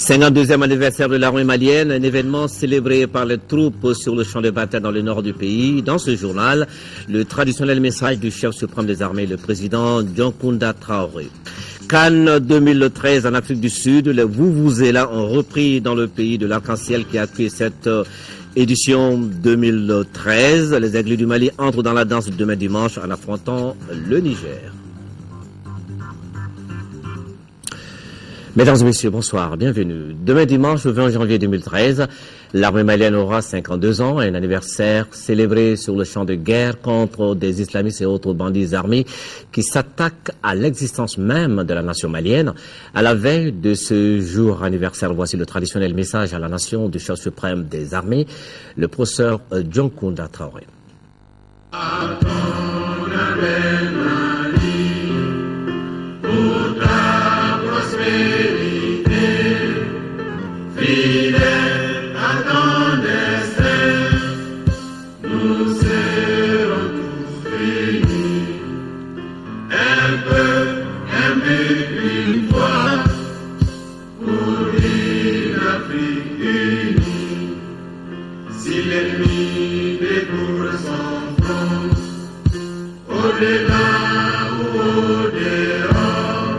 52e anniversaire de l'armée malienne, un événement célébré par les troupes sur le champ de bataille dans le nord du pays. Dans ce journal, le traditionnel message du chef suprême des armées, le président Dioncounda Traoré. Cannes 2013 en Afrique du Sud, les Vuvuzela ont repris dans le pays de l'arc-en-ciel qui a accueilli cette édition 2013. Les Aigles du Mali entrent dans la danse demain dimanche en affrontant le Niger. Mesdames et messieurs, bonsoir, bienvenue. Demain dimanche, le 20 janvier 2013, l'armée malienne aura 52 ans, un anniversaire célébré sur le champ de guerre contre des islamistes et autres bandits armés qui s'attaquent à l'existence même de la nation malienne. À la veille de ce jour anniversaire, voici le traditionnel message à la nation du chef suprême des armées, le professeur Dioncounda Traoré. Fidèle à ton destin, nous serons tous réunis. Un peuple, un but, une foi, pour une Afrique unie. Si l'ennemi découvre son front, au-delà ou au-dehors,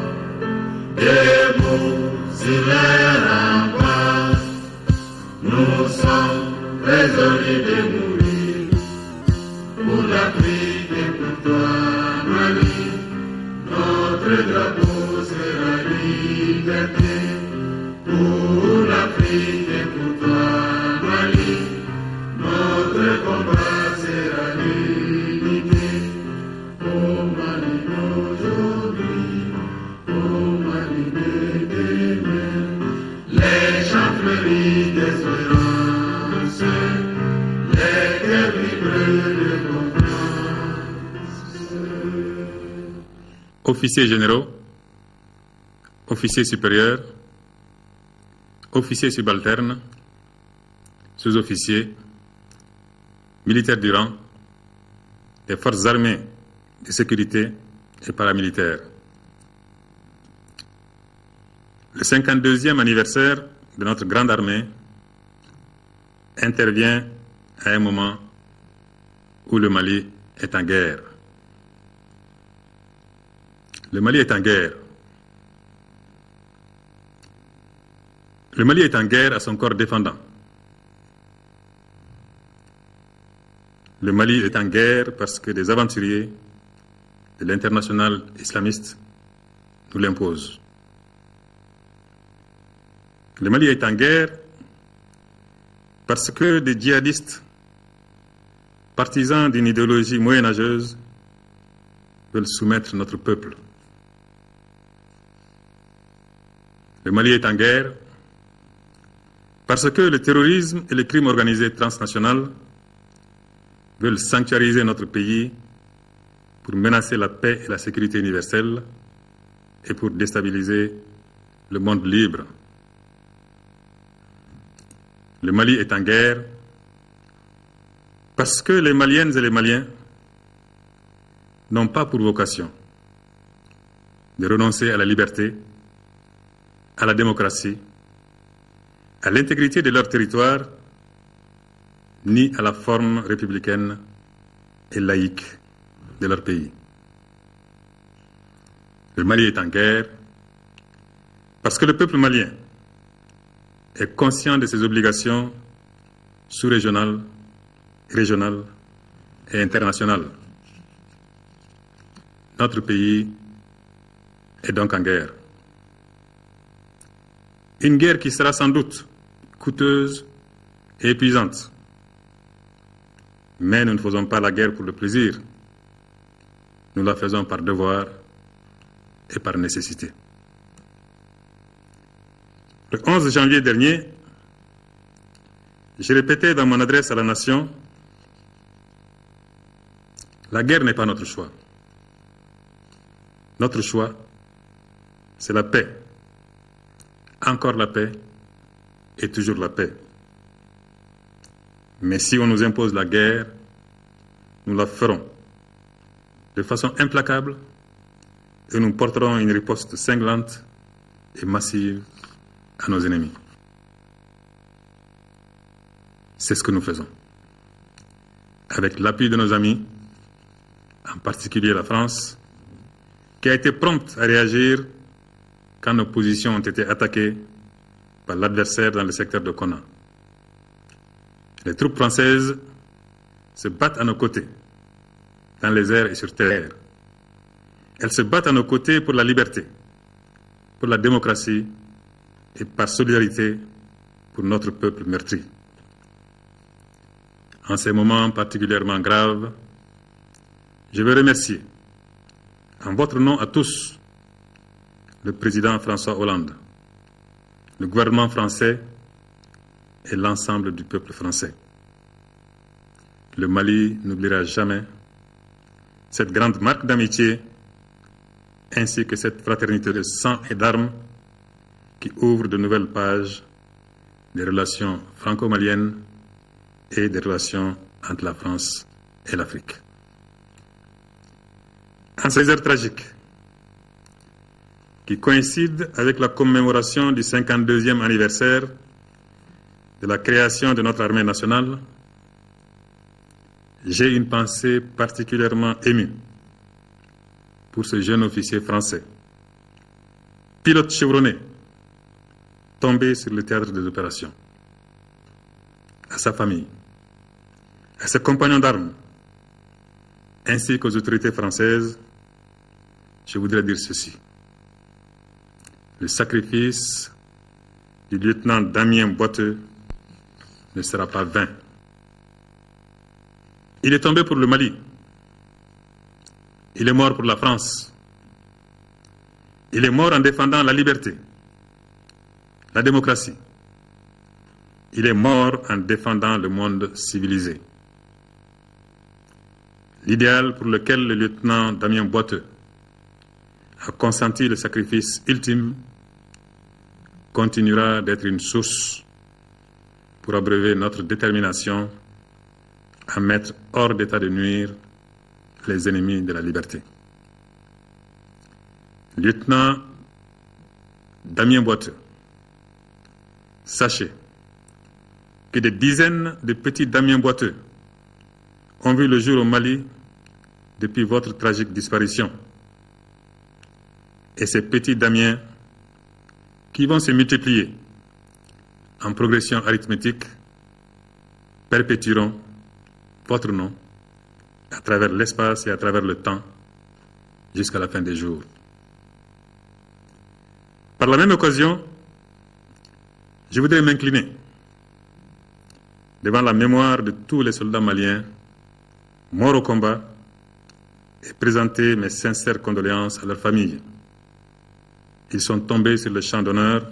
debout sur les ramparts, nous sommes résolus de mourir pour l'Afrique et pour toi, Mali. Notre drapeau sera liberté pour l'Afrique et pour toi, Mali. Notre combat sera l'unité. Oh Mali d'aujourd'hui, oh Mali de demain, les chantreries d'espérance, les cœurs vibreux de confiance. Officiers généraux, officiers supérieurs, officiers subalternes, sous-officiers, militaires du rang, des forces armées de sécurité et paramilitaires. Le 52e anniversaire de notre grande armée intervient à un moment où le Mali est en guerre. Le Mali est en guerre. Le Mali est en guerre à son corps défendant. Le Mali est en guerre parce que des aventuriers de l'international islamiste nous l'imposent. Le Mali est en guerre parce que des djihadistes, partisans d'une idéologie moyenâgeuse, veulent soumettre notre peuple. Le Mali est en guerre parce que le terrorisme et le crime organisé transnational veulent sanctuariser notre pays pour menacer la paix et la sécurité universelle et pour déstabiliser le monde libre. Le Mali est en guerre parce que les Maliennes et les Maliens n'ont pas pour vocation de renoncer à la liberté, à la démocratie, à l'intégrité de leur territoire, ni à la forme républicaine et laïque de leur pays. Le Mali est en guerre parce que le peuple malien est conscient de ses obligations sous-régionales, régionales et internationales. Notre pays est donc en guerre. Une guerre qui sera sans doute coûteuse et épuisante. Mais nous ne faisons pas la guerre pour le plaisir. Nous la faisons par devoir et par nécessité. Le 11 janvier dernier, j'ai répété dans mon adresse à la nation, la guerre n'est pas notre choix. Notre choix, c'est la paix. Encore la paix et toujours la paix. Mais si on nous impose la guerre, nous la ferons de façon implacable et nous porterons une riposte cinglante et massive à nos ennemis. C'est ce que nous faisons. Avec l'appui de nos amis, en particulier la France, qui a été prompte à réagir quand nos positions ont été attaquées par l'adversaire dans le secteur de Konna. Les troupes françaises se battent à nos côtés, dans les airs et sur terre. Elles se battent à nos côtés pour la liberté, pour la démocratie et par solidarité pour notre peuple meurtri. En ces moments particulièrement graves, je veux remercier, en votre nom à tous, le président François Hollande, le gouvernement français et l'ensemble du peuple français. Le Mali n'oubliera jamais cette grande marque d'amitié ainsi que cette fraternité de sang et d'armes qui ouvre de nouvelles pages des relations franco-maliennes et des relations entre la France et l'Afrique. En ces heures tragiques, qui coïncident avec la commémoration du 52e anniversaire de la création de notre armée nationale, j'ai une pensée particulièrement émue pour ce jeune officier français, pilote chevronné, tombé sur le théâtre des opérations. À sa famille, à ses compagnons d'armes, ainsi qu'aux autorités françaises, je voudrais dire ceci. Le sacrifice du lieutenant Damien Boiteux ne sera pas vain. Il est tombé pour le Mali. Il est mort pour la France. Il est mort en défendant la liberté, la démocratie. Il est mort en défendant le monde civilisé. L'idéal pour lequel le lieutenant Damien Boiteux a consenti le sacrifice ultime continuera d'être une source pour abreuver notre détermination à mettre hors d'état de nuire les ennemis de la liberté. Lieutenant Damien Boiteux, sachez que des dizaines de petits Damien Boiteux ont vu le jour au Mali depuis votre tragique disparition. Et ces petits Damiens qui vont se multiplier en progression arithmétique perpétueront votre nom à travers l'espace et à travers le temps jusqu'à la fin des jours. Par la même occasion, je voudrais m'incliner devant la mémoire de tous les soldats maliens morts au combat et présenter mes sincères condoléances à leurs familles. Ils sont tombés sur le champ d'honneur,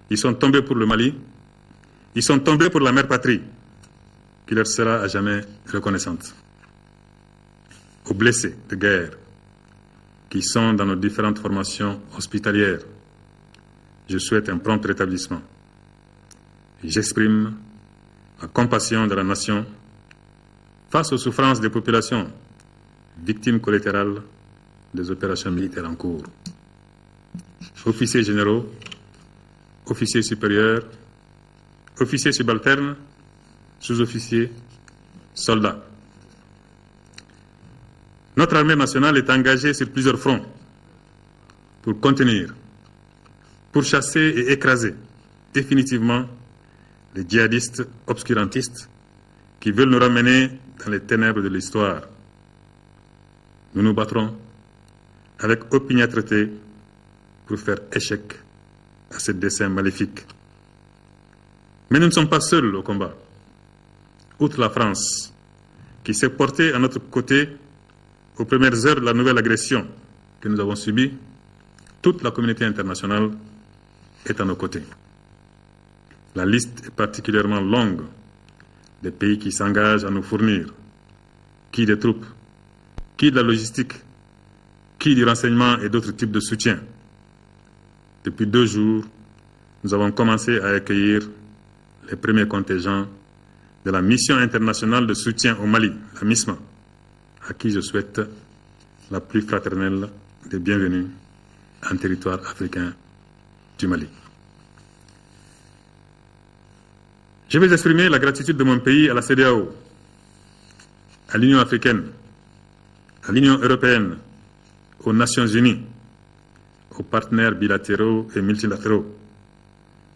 ils sont tombés pour le Mali, ils sont tombés pour la mère patrie, qui leur sera à jamais reconnaissante. Aux blessés de guerre, qui sont dans nos différentes formations hospitalières, je souhaite un prompt rétablissement. J'exprime ma compassion de la nation face aux souffrances des populations victimes collatérales des opérations militaires en cours. Officiers généraux, officiers supérieurs, officiers subalternes, sous-officiers, soldats. Notre armée nationale est engagée sur plusieurs fronts pour contenir, pour chasser et écraser définitivement les djihadistes obscurantistes qui veulent nous ramener dans les ténèbres de l'histoire. Nous nous battrons avec opiniâtreté pour faire échec à ce dessein maléfique. Mais nous ne sommes pas seuls au combat. Outre la France, qui s'est portée à notre côté aux premières heures de la nouvelle agression que nous avons subie, toute la communauté internationale est à nos côtés. La liste est particulièrement longue des pays qui s'engagent à nous fournir, qui des troupes, qui de la logistique, qui du renseignement et d'autres types de soutien. Depuis 2 jours, nous avons commencé à accueillir les premiers contingents de la mission internationale de soutien au Mali, la MISMA, à qui je souhaite la plus fraternelle des bienvenues en territoire africain du Mali. Je vais exprimer la gratitude de mon pays à la CEDEAO, à l'Union africaine, à l'Union européenne, aux Nations unies, aux partenaires bilatéraux et multilatéraux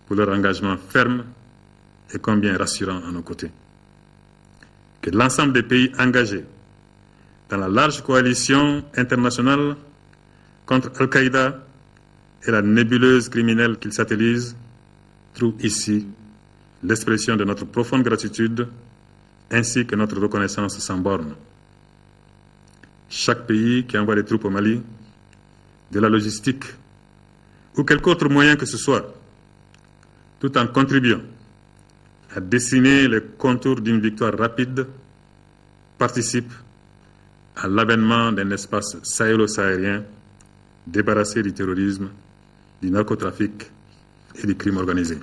pour leur engagement ferme et combien rassurant à nos côtés. Que l'ensemble des pays engagés dans la large coalition internationale contre Al-Qaïda et la nébuleuse criminelle qu'il satellise trouvent ici l'expression de notre profonde gratitude ainsi que notre reconnaissance sans borne. Chaque pays qui envoie des troupes au Mali, de la logistique ou quelque autre moyen que ce soit, tout en contribuant à dessiner les contours d'une victoire rapide, participe à l'avènement d'un espace sahélo-sahélien débarrassé du terrorisme, du narcotrafic et du crime organisé.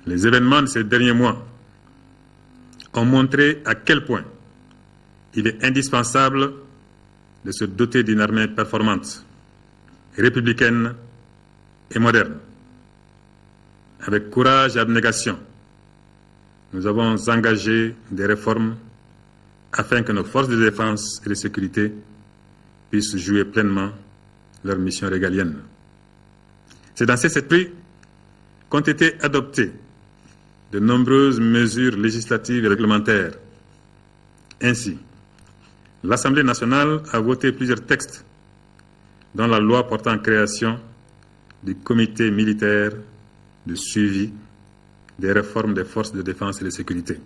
Les événements de ces derniers mois ont montré à quel point il est indispensable de se doter d'une armée performante, républicaine et moderne. Avec courage et abnégation, nous avons engagé des réformes afin que nos forces de défense et de sécurité puissent jouer pleinement leur mission régalienne. C'est dans cet esprit qu'ont été adoptées de nombreuses mesures législatives et réglementaires. Ainsi, l'Assemblée nationale a voté plusieurs textes, dont la loi portant création du comité militaire de suivi des réformes des forces de défense et de sécurité.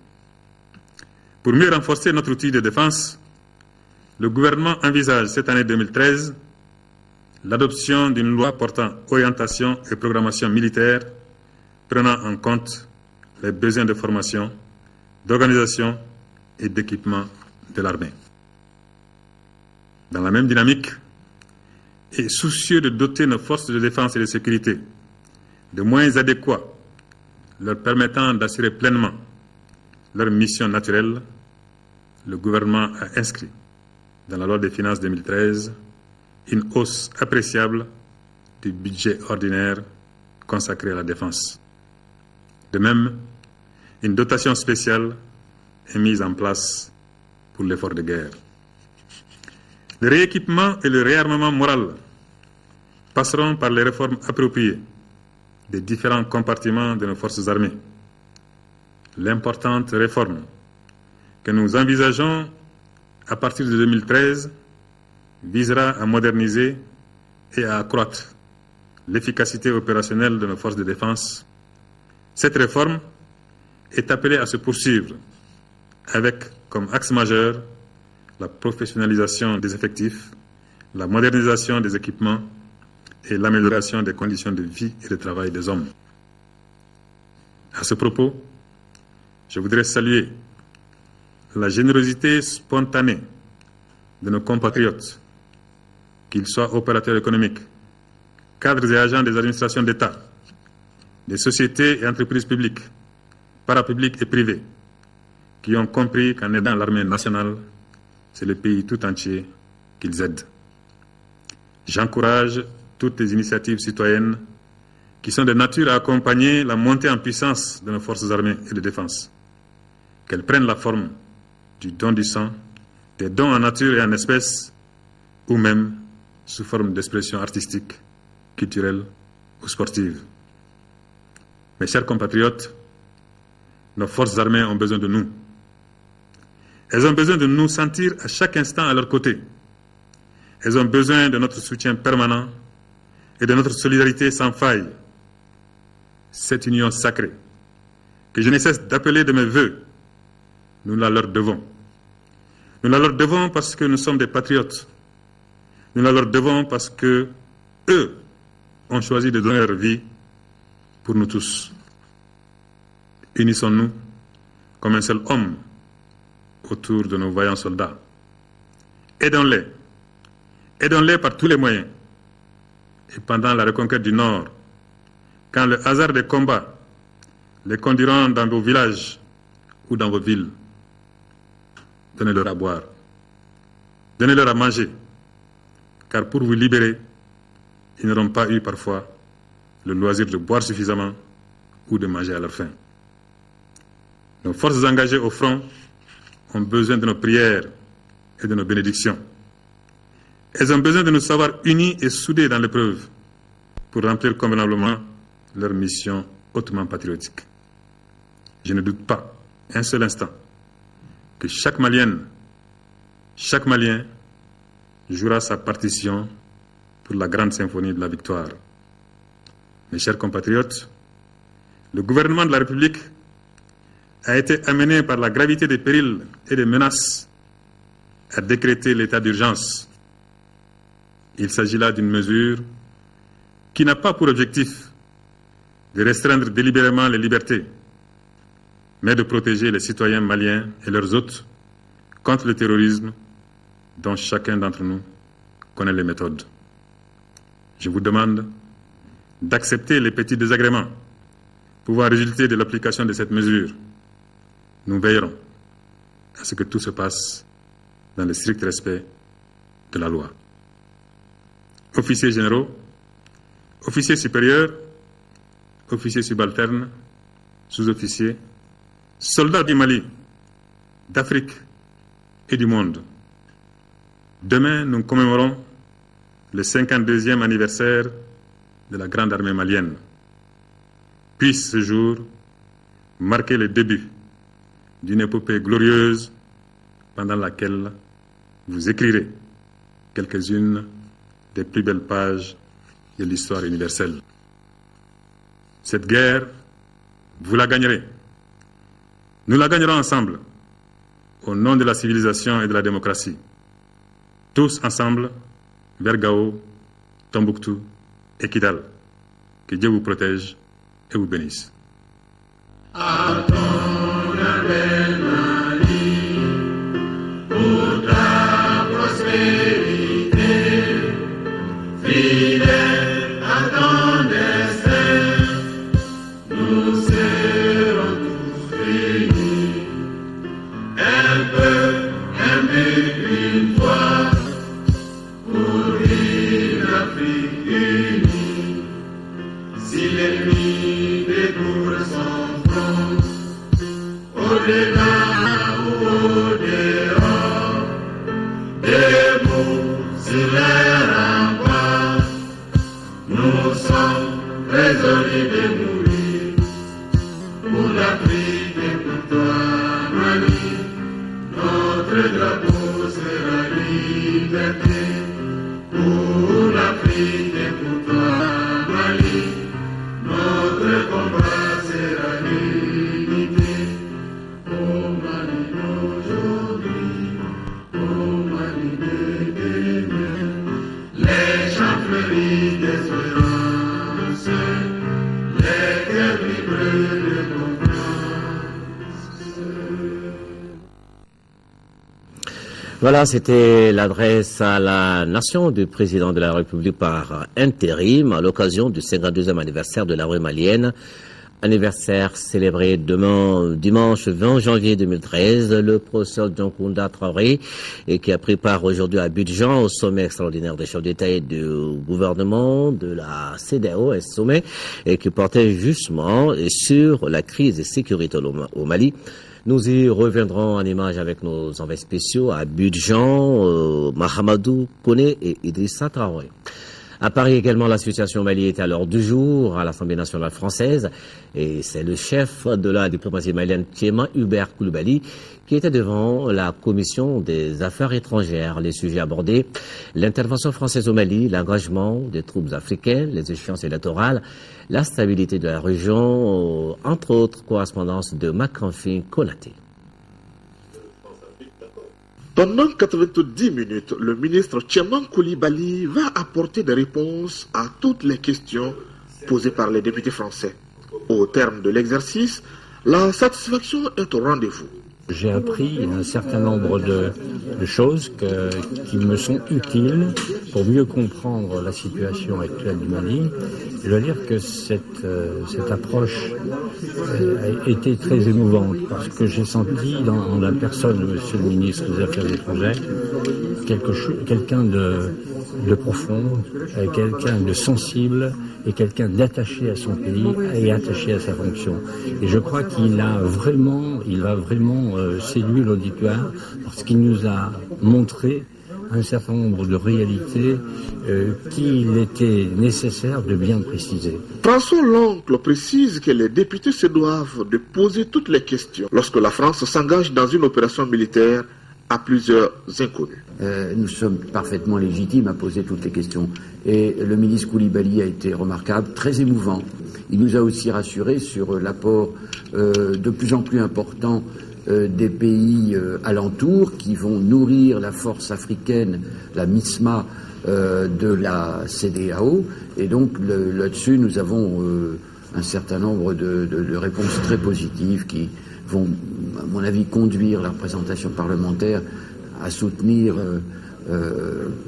Pour mieux renforcer notre outil de défense, le gouvernement envisage cette année 2013 l'adoption d'une loi portant orientation et programmation militaire prenant en compte les besoins de formation, d'organisation et d'équipement de l'armée. Dans la même dynamique, et soucieux de doter nos forces de défense et de sécurité de moyens adéquats leur permettant d'assurer pleinement leur mission naturelle, le gouvernement a inscrit dans la loi des finances 2013 une hausse appréciable du budget ordinaire consacré à la défense. De même, une dotation spéciale est mise en place pour l'effort de guerre. Le rééquipement et le réarmement moral passeront par les réformes appropriées des différents compartiments de nos forces armées. L'importante réforme que nous envisageons à partir de 2013 visera à moderniser et à accroître l'efficacité opérationnelle de nos forces de défense. Cette réforme est appelée à se poursuivre avec comme axe majeur la professionnalisation des effectifs, la modernisation des équipements et l'amélioration des conditions de vie et de travail des hommes. À ce propos, je voudrais saluer la générosité spontanée de nos compatriotes, qu'ils soient opérateurs économiques, cadres et agents des administrations d'État, des sociétés et entreprises publiques, parapubliques et privées, qui ont compris qu'en aidant l'armée nationale, c'est le pays tout entier qu'ils aident. J'encourage toutes les initiatives citoyennes qui sont de nature à accompagner la montée en puissance de nos forces armées et de défense. Qu'elles prennent la forme du don du sang, des dons en nature et en espèces, ou même sous forme d'expression artistique, culturelle ou sportive. Mes chers compatriotes, nos forces armées ont besoin de nous. Elles ont besoin de nous sentir à chaque instant à leur côté. Elles ont besoin de notre soutien permanent et de notre solidarité sans faille. Cette union sacrée, que je ne cesse d'appeler de mes vœux, nous la leur devons. Nous la leur devons parce que nous sommes des patriotes. Nous la leur devons parce que eux ont choisi de donner leur vie pour nous tous. Unissons-nous comme un seul homme autour de nos vaillants soldats. Aidons-les. Aidons-les par tous les moyens. Et pendant la reconquête du Nord, quand le hasard des combats les conduiront dans vos villages ou dans vos villes, donnez-leur à boire. Donnez-leur à manger, car pour vous libérer, ils n'auront pas eu parfois le loisir de boire suffisamment ou de manger à leur faim. Nos forces engagées au front ont besoin de nos prières et de nos bénédictions. Elles ont besoin de nous savoir unis et soudés dans l'épreuve pour remplir convenablement leur mission hautement patriotique. Je ne doute pas un seul instant que chaque Malienne, chaque Malien jouera sa partition pour la grande symphonie de la victoire. Mes chers compatriotes, le gouvernement de la République a été amené par la gravité des périls et des menaces à décréter l'état d'urgence. Il s'agit là d'une mesure qui n'a pas pour objectif de restreindre délibérément les libertés, mais de protéger les citoyens maliens et leurs hôtes contre le terrorisme dont chacun d'entre nous connaît les méthodes. Je vous demande d'accepter les petits désagréments pouvant résulter de l'application de cette mesure. Nous veillerons à ce que tout se passe dans le strict respect de la loi. Officiers généraux, officiers supérieurs, officiers subalternes, sous-officiers, soldats du Mali, d'Afrique et du monde. Demain, nous commémorons le 52e anniversaire de la grande armée malienne. Puisse ce jour marquer le début d'une épopée glorieuse pendant laquelle vous écrirez quelques-unes des plus belles pages de l'histoire universelle. Cette guerre, vous la gagnerez. Nous la gagnerons ensemble, au nom de la civilisation et de la démocratie. Tous ensemble, vers Gao, Tombouctou et Kidal. Que Dieu vous protège et vous bénisse. À ton belle Mali, pour ta prospérité, fidèle à ton destin, nous serons tous réunis. Un peu, un but, une fois, pour une Afrique unie. Si l'ennemi découvre son front, au-delà ou au-dehors, debout sur les remparts, nous sommes résolus de mourir pour l'Afrique et pour toi, Mali. Notre drapeau sera liberté pour l'Afrique et pour toi, Mali. Notre combat sera l'unité. Au Mali d'aujourd'hui, au Mali de demain, les champs fleuris d'espérance, les terres libres de confiance. Voilà, c'était l'adresse à la nation du président de la République par intérim à l'occasion du 52e anniversaire de l'armée malienne. Anniversaire célébré demain, dimanche 20 janvier 2013, le professeur Dioncounda Traoré, et qui a pris part aujourd'hui à Abidjan au sommet extraordinaire des chefs d'État et du gouvernement de la CEDEAO, un sommet et qui portait justement sur la crise de sécurité au Mali. Nous y reviendrons en image avec nos envoyés spéciaux à Abidjan, Mahamadou Koné et Idrissa Traoré. À Paris également, la situation au Mali est à l'ordre du jour à l'Assemblée nationale française et c'est le chef de la diplomatie malienne, Thiéma Hubert Coulibaly, qui était devant la commission des affaires étrangères. Les sujets abordés, l'intervention française au Mali, l'engagement des troupes africaines, les échéances électorales, la stabilité de la région, entre autres. Correspondance de Makanfin Konaté. Pendant 90 minutes, le ministre Thiéma Coulibaly va apporter des réponses à toutes les questions posées par les députés français. Au terme de l'exercice, la satisfaction est au rendez-vous. J'ai appris un certain nombre de de choses qui me sont utiles pour mieux comprendre la situation actuelle du Mali. Je dois dire que cette approche a été très émouvante parce que j'ai senti dans la personne de Monsieur le ministre des Affaires étrangères quelqu'un de profond, quelqu'un de sensible et quelqu'un d'attaché à son pays et attaché à sa fonction. Et je crois qu'il va vraiment séduire l'auditoire parce qu'il nous a montré un certain nombre de réalités qu'il était nécessaire de bien préciser. François L'Oncle précise que les députés se doivent de poser toutes les questions lorsque la France s'engage dans une opération militaire à plusieurs inconnus. Nous sommes parfaitement légitimes à poser toutes les questions. Et le ministre Koulibaly a été remarquable, très émouvant. Il nous a aussi rassurés sur l'apport de plus en plus important des pays alentours qui vont nourrir la force africaine, la MISMA de la CEDEAO. Et donc là-dessus, nous avons un certain nombre de réponses très positives qui vont, à mon avis, conduire la représentation parlementaire à soutenir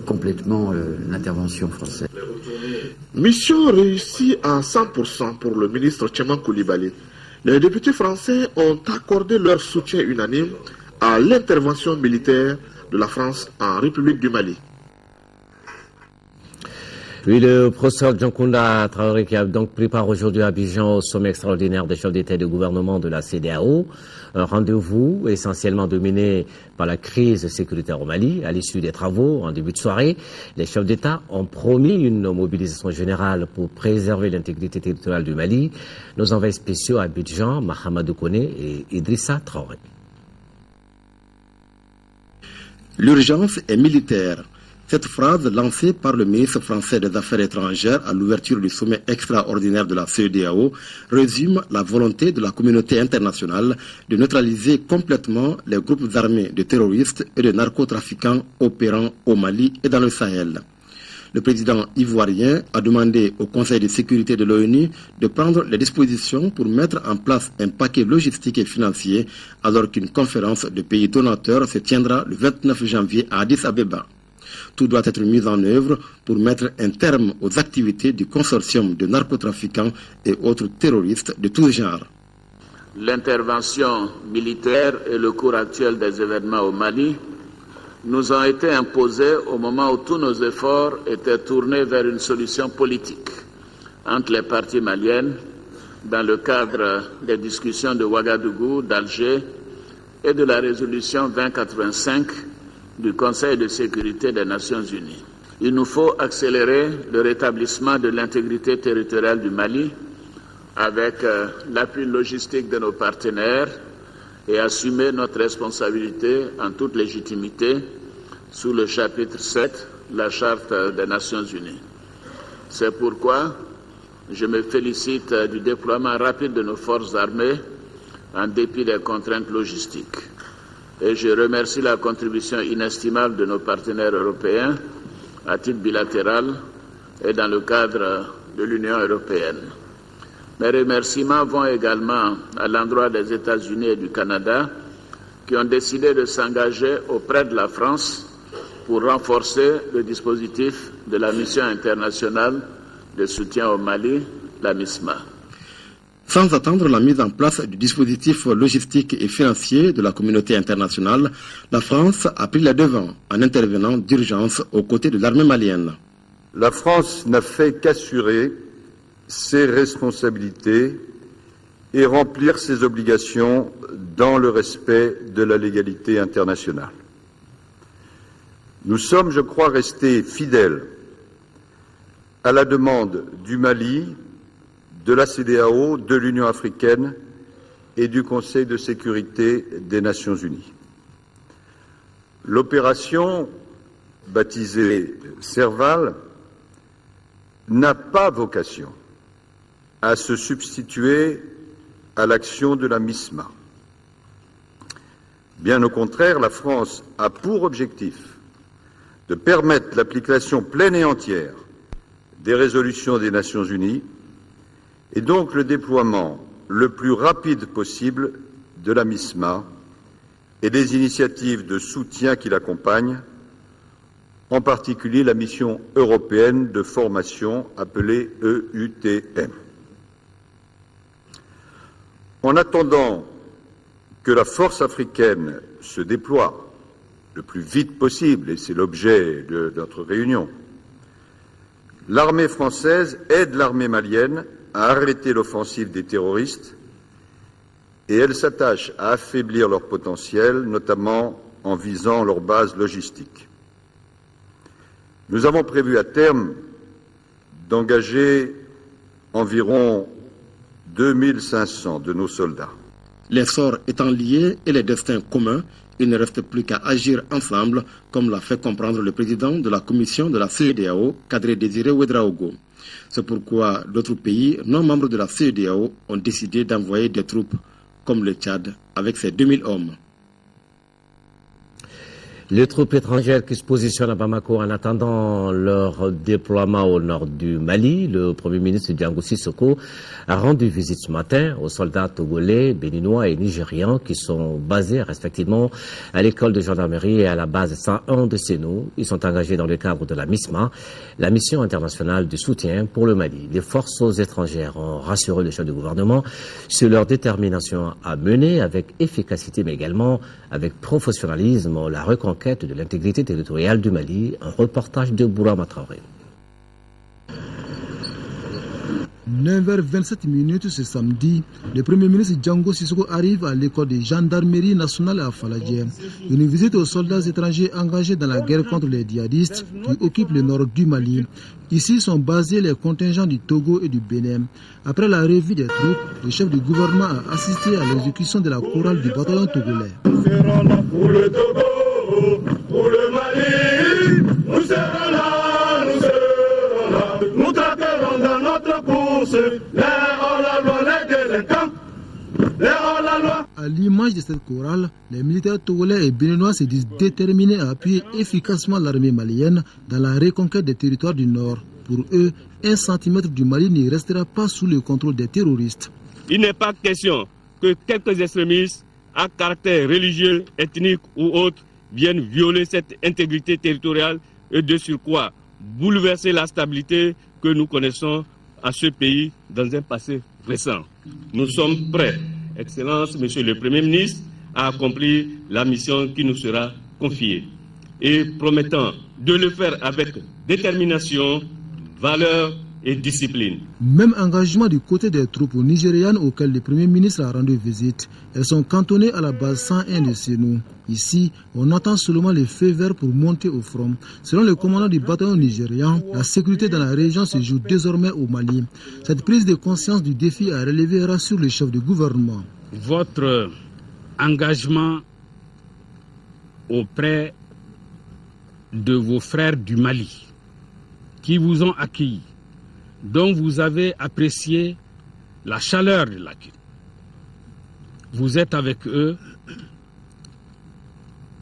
complètement l'intervention française. Mission réussie à 100% pour le ministre Tcheman Koulibaly. Les députés français ont accordé leur soutien unanime à l'intervention militaire de la France en République du Mali. Oui, le professeur Dioncounda Traoré qui a donc pris part aujourd'hui à Abidjan au sommet extraordinaire des chefs d'État et de gouvernement de la CEDEAO. Un rendez-vous essentiellement dominé par la crise sécuritaire au Mali. À l'issue des travaux, en début de soirée, les chefs d'État ont promis une mobilisation générale pour préserver l'intégrité territoriale du Mali. Nos envoyés spéciaux à Abidjan, Mahamadou Koné et Idrissa Traoré. L'urgence est militaire. Cette phrase lancée par le ministre français des Affaires étrangères à l'ouverture du sommet extraordinaire de la CEDEAO résume la volonté de la communauté internationale de neutraliser complètement les groupes armés de terroristes et de narcotrafiquants opérant au Mali et dans le Sahel. Le président ivoirien a demandé au Conseil de sécurité de l'ONU de prendre les dispositions pour mettre en place un paquet logistique et financier alors qu'une conférence de pays donateurs se tiendra le 29 janvier à Addis Abeba. Tout doit être mis en œuvre pour mettre un terme aux activités du consortium de narcotrafiquants et autres terroristes de tous genres. L'intervention militaire et le cours actuel des événements au Mali nous ont été imposés au moment où tous nos efforts étaient tournés vers une solution politique entre les parties maliennes dans le cadre des discussions de Ouagadougou, d'Alger et de la résolution 2085 du Conseil de sécurité des Nations Unies. Il nous faut accélérer le rétablissement de l'intégrité territoriale du Mali avec l'appui logistique de nos partenaires et assumer notre responsabilité en toute légitimité sous le chapitre 7, la Charte des Nations Unies. C'est pourquoi je me félicite du déploiement rapide de nos forces armées en dépit des contraintes logistiques. Et je remercie la contribution inestimable de nos partenaires européens à titre bilatéral et dans le cadre de l'Union européenne. Mes remerciements vont également à l'endroit des États-Unis et du Canada qui ont décidé de s'engager auprès de la France pour renforcer le dispositif de la mission internationale de soutien au Mali, la MISMA. Sans attendre la mise en place du dispositif logistique et financier de la communauté internationale, la France a pris les devants en intervenant d'urgence aux côtés de l'armée malienne. La France n'a fait qu'assurer ses responsabilités et remplir ses obligations dans le respect de la légalité internationale. Nous sommes, je crois, restés fidèles à la demande du Mali, de la CEDEAO, de l'Union africaine et du Conseil de sécurité des Nations unies. L'opération, baptisée Serval, n'a pas vocation à se substituer à l'action de la MISMA. Bien au contraire, la France a pour objectif de permettre l'application pleine et entière des résolutions des Nations unies et donc le déploiement le plus rapide possible de la MISMA et des initiatives de soutien qui l'accompagnent, en particulier la mission européenne de formation appelée EUTM. En attendant que la force africaine se déploie le plus vite possible, et c'est l'objet de notre réunion, l'armée française aide l'armée malienne à arrêter l'offensive des terroristes et elle s'attache à affaiblir leur potentiel, notamment en visant leurs bases logistiques. Nous avons prévu à terme d'engager environ 2500 de nos soldats. Les sorts étant liés et les destins communs, il ne reste plus qu'à agir ensemble, comme l'a fait comprendre le président de la commission de la CEDEAO, Kadri Désiré Ouédraogo. C'est pourquoi d'autres pays non membres de la CEDEAO ont décidé d'envoyer des troupes, comme le Tchad, avec ses 2000 hommes. Les troupes étrangères qui se positionnent à Bamako en attendant leur déploiement au nord du Mali, le Premier ministre Django Sissoko a rendu visite ce matin aux soldats togolais, béninois et nigérians qui sont basés respectivement à l'école de gendarmerie et à la base 101 de Sénou. Ils sont engagés dans le cadre de la MISMA, la mission internationale de soutien pour le Mali. Les forces étrangères ont rassuré le chef du gouvernement sur leur détermination à mener avec efficacité mais également avec professionnalisme la reconquête de l'intégrité territoriale du Mali, un reportage de Bourama Traoré. 9h27 ce samedi, le Premier ministre Django Sissoko arrive à l'école de gendarmerie nationale à Faladje. Une visite aux soldats étrangers engagés dans la guerre contre les djihadistes qui occupent le nord du Mali. Ici sont basés les contingents du Togo et du Bénin. Après la revue des troupes, le chef du gouvernement a assisté à l'exécution de la chorale du bataillon togolais. Nous serons là pour le Togo, pour le Mali, nous serons là, nous serons là. Nous traquerons dans notre course les hors-la-loi, les délinquants, les hors-la-loi. À l'image de cette chorale, les militaires togolais et béninois se disent déterminés à appuyer efficacement l'armée malienne dans la reconquête des territoires du Nord. Pour eux, 1 centimètre du Mali ne restera pas sous le contrôle des terroristes. Il n'est pas question que quelques extrémistes à caractère religieux, ethnique ou autre viennent violer cette intégrité territoriale et de surcroît bouleverser la stabilité que nous connaissons à ce pays dans un passé récent. Nous sommes prêts, Excellence, Monsieur le Premier ministre, à accomplir la mission qui nous sera confiée et promettant de le faire avec détermination, valeur et discipline. Même engagement du côté des troupes nigérianes auxquelles le Premier ministre a rendu visite. Elles sont cantonnées à la base 101 de Sénou. Ici, on attend seulement les feux verts pour monter au front. Selon le commandant du bataillon nigérian, la sécurité dans la région se joue désormais au Mali. Cette prise de conscience du défi à relever rassure le chef du gouvernement. Votre engagement auprès de vos frères du Mali qui vous ont accueillis, dont vous avez apprécié la chaleur de l'accueil. Vous êtes avec eux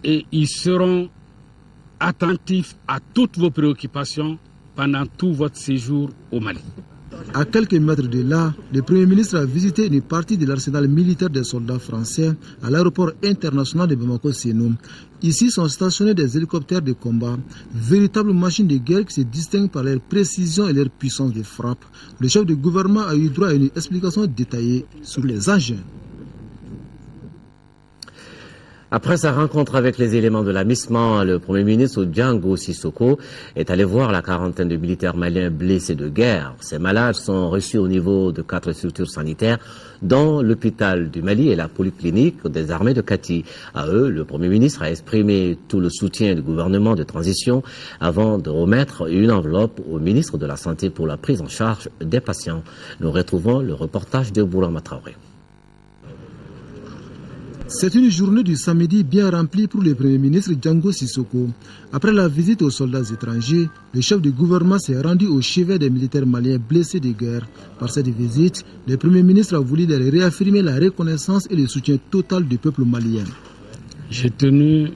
et ils seront attentifs à toutes vos préoccupations pendant tout votre séjour au Mali. À quelques mètres de là, le Premier ministre a visité une partie de l'arsenal militaire des soldats français à l'aéroport international de Bamako-Sénou. Ici sont stationnés des hélicoptères de combat, véritables machines de guerre qui se distinguent par leur précision et leur puissance de frappe. Le chef du gouvernement a eu droit à une explication détaillée sur les engins. Après sa rencontre avec les éléments de la MISMA, le Premier ministre Django Sissoko est allé voir la quarantaine de militaires maliens blessés de guerre. Ces malades sont reçus au niveau de 4 structures sanitaires, dont l'hôpital du Mali et la polyclinique des armées de Kati. À eux, le Premier ministre a exprimé tout le soutien du gouvernement de transition avant de remettre une enveloppe au ministre de la Santé pour la prise en charge des patients. Nous retrouvons le reportage de Bourama Traoré. C'est une journée du samedi bien remplie pour le Premier ministre Django Sissoko. Après la visite aux soldats étrangers, le chef du gouvernement s'est rendu au chevet des militaires maliens blessés de guerre. Par cette visite, le Premier ministre a voulu leur réaffirmer la reconnaissance et le soutien total du peuple malien. J'ai tenu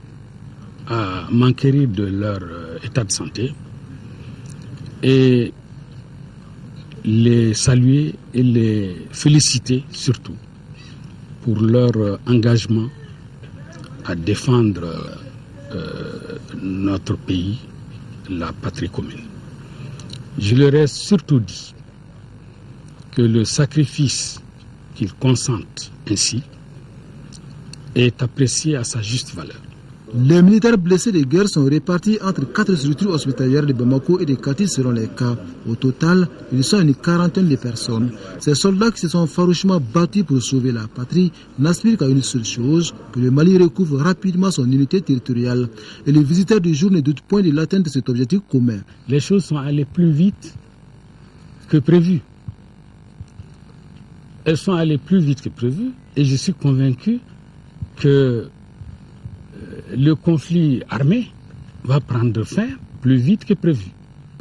à m'enquérir de leur état de santé et les saluer et les féliciter surtout pour leur engagement à défendre notre pays, la patrie commune. Je leur ai surtout dit que le sacrifice qu'ils consentent ainsi est apprécié à sa juste valeur. Les militaires blessés de guerre sont répartis entre 4 structures hospitalières de Bamako et de Kati selon les cas. Au total, ils sont une quarantaine de personnes. Ces soldats qui se sont farouchement battus pour sauver la patrie n'aspirent qu'à une seule chose, que le Mali recouvre rapidement son unité territoriale. Et les visiteurs du jour ne doutent point de l'atteinte de cet objectif commun. Les choses sont allées plus vite que prévu. Elles sont allées plus vite que prévu et je suis convaincu que le conflit armé va prendre fin plus vite que prévu.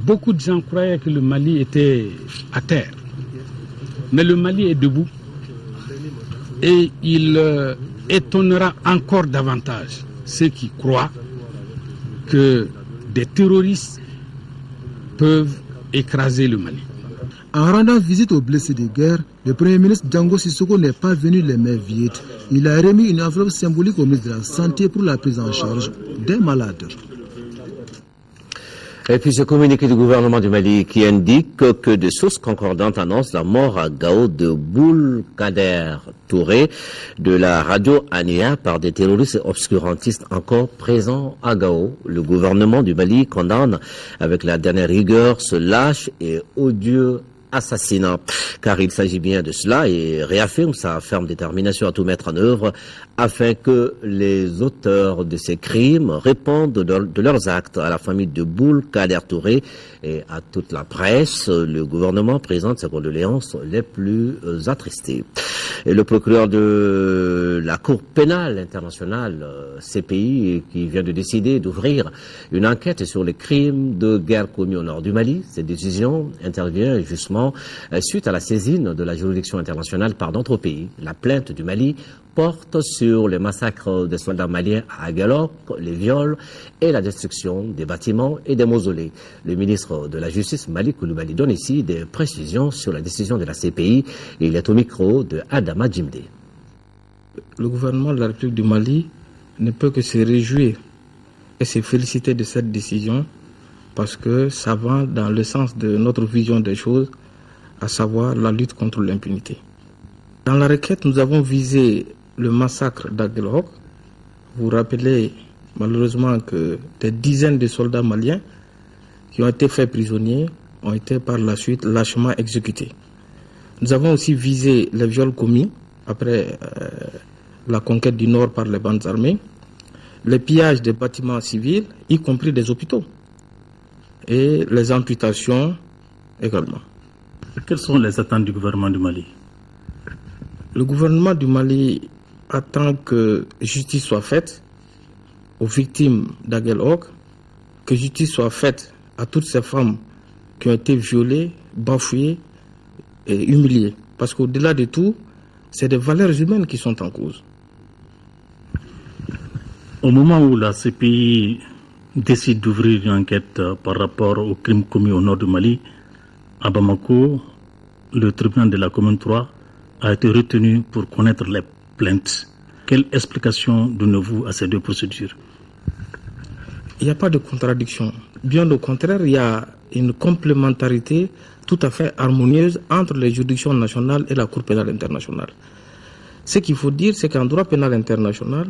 Beaucoup de gens croyaient que le Mali était à terre. Mais le Mali est debout. Et il étonnera encore davantage ceux qui croient que des terroristes peuvent écraser le Mali. En rendant visite aux blessés de guerre, le Premier ministre Django Sissoko n'est pas venu les mains vides. Il a remis une enveloppe symbolique au ministre de la Santé pour la prise en charge des malades. Et puis ce communiqué du gouvernement du Mali qui indique que des sources concordantes annoncent la mort à Gao de Boulkader Touré de la radio Ania par des terroristes obscurantistes encore présents à Gao. Le gouvernement du Mali condamne avec la dernière rigueur ce lâche et odieux assassinat, car il s'agit bien de cela et réaffirme sa ferme détermination à tout mettre en œuvre afin que les auteurs de ces crimes répondent de leurs actes à la famille de Boulkader Touré et à toute la presse. Le gouvernement présente ses condoléances les plus attristées. Et le procureur de la Cour pénale internationale, CPI, qui vient de décider d'ouvrir une enquête sur les crimes de guerre commis au nord du Mali. Cette décision intervient justement suite à la saisine de la juridiction internationale par d'autres pays. La plainte du Mali porte sur les massacres des soldats maliens à Aguelhok, les viols et la destruction des bâtiments et des mausolées. Le ministre de la Justice, Malik Coulibaly, donne ici des précisions sur la décision de la CPI et il est au micro de Adama Djimde. Le gouvernement de la République du Mali ne peut que se réjouir et se féliciter de cette décision parce que ça va dans le sens de notre vision des choses, à savoir la lutte contre l'impunité. Dans la requête, nous avons visé le massacre d'Aguelhok. Vous vous rappelez malheureusement que des dizaines de soldats maliens qui ont été faits prisonniers ont été par la suite lâchement exécutés. Nous avons aussi visé les viols commis après la conquête du Nord par les bandes armées, les pillages des bâtiments civils, y compris des hôpitaux, et les amputations également. Quelles sont les attentes du gouvernement du Mali? Le gouvernement du Mali attend que justice soit faite aux victimes d'Aguelhok, que justice soit faite à toutes ces femmes qui ont été violées, bafouées et humiliées. Parce qu'au-delà de tout, c'est des valeurs humaines qui sont en cause. Au moment où la CPI décide d'ouvrir une enquête par rapport aux crimes commis au nord du Mali, à Bamako, le tribunal de la commune 3 a été retenu pour connaître les plaintes. Quelle explication donnez-vous à ces deux procédures? Il n'y a pas de contradiction. Bien au contraire, il y a une complémentarité tout à fait harmonieuse entre les juridictions nationales et la Cour pénale internationale. Ce qu'il faut dire, c'est qu'en droit pénal international,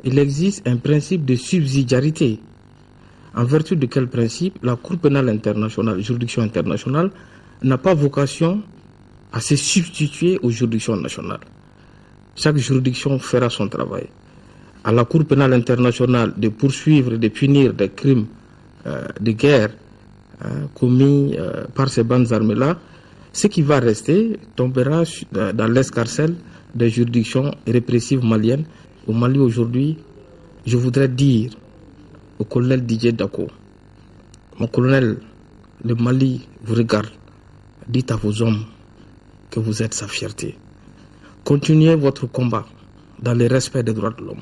il existe un principe de subsidiarité. En vertu de quel principe la Cour pénale internationale, juridiction internationale, n'a pas vocation à se substituer aux juridictions nationales. Chaque juridiction fera son travail. À la Cour pénale internationale de poursuivre et de punir des crimes de guerre commis par ces bandes armées-là, ce qui va rester tombera dans l'escarcelle des juridictions répressives maliennes. Au Mali aujourd'hui, je voudrais dire au colonel Didier Dako, mon colonel, le Mali vous regarde, dites à vos hommes que vous êtes sa fierté. Continuez votre combat dans le respect des droits de l'homme.